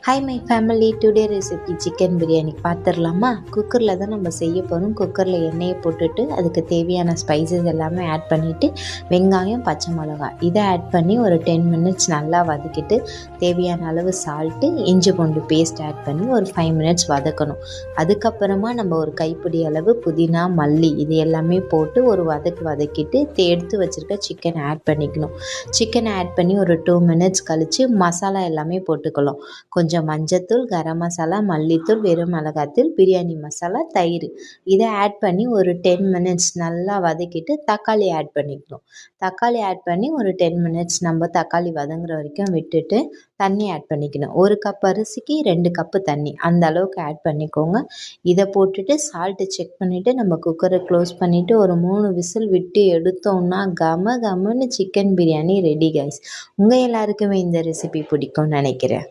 Hi my family, today recipe chicken biryani பார்த்துடலாமா? குக்கரில் தான் நம்ம செய்ய போகிறோம். குக்கரில் எண்ணெயை போட்டுட்டு அதுக்கு தேவையான ஸ்பைசஸ் எல்லாமே ஆட் பண்ணிவிட்டு வெங்காயம், பச்சை மிளகாய் இதை ஆட் பண்ணி ஒரு 10 மினிட்ஸ் நல்லா வதக்கிட்டு தேவையான அளவு சால்ட்டு, இஞ்சி பூண்டு பேஸ்ட் ஆட் பண்ணி ஒரு 5 மினிட்ஸ் வதக்கணும். அதுக்கப்புறமா நம்ம ஒரு கைப்பிடி அளவு புதினா, மல்லி இது எல்லாமே போட்டு ஒரு வதக்கிட்டு எடுத்து வச்சுருக்க சிக்கனை ஆட் பண்ணிக்கணும். சிக்கனை ஆட் பண்ணி ஒரு 2 மினிட்ஸ் கழித்து மசாலா எல்லாமே போட்டுக்கலாம். கொஞ்சம் மஞ்சத்தூள், கரம் மசாலா, மல்லித்தூள், வெறும் மிளகாத்தூள், பிரியாணி மசாலா, தயிர் இதை ஆட் பண்ணி ஒரு 10 மினிட்ஸ் நல்லா வதக்கிட்டு தக்காளி ஆட் பண்ணிக்கணும். தக்காளி ஆட் பண்ணி ஒரு 10 மினிட்ஸ் நம்ம தக்காளி வதங்குற வரைக்கும் விட்டுட்டு தண்ணி ஆட் பண்ணிக்கணும். 1 கப் அரிசிக்கு 2 கப்பு தண்ணி அந்த அளவுக்கு ஆட் பண்ணிக்கோங்க. இதை போட்டுட்டு சால்ட்டு செக் பண்ணிவிட்டு நம்ம குக்கரை க்ளோஸ் பண்ணிவிட்டு ஒரு 3 விசில் விட்டு எடுத்தோம்னா கமன்னு சிக்கன் பிரியாணி ரெடி கைஸ். உங்கள் எல்லாருக்குமே இந்த ரெசிபி பிடிக்கும்னு நினைக்கிறேன்.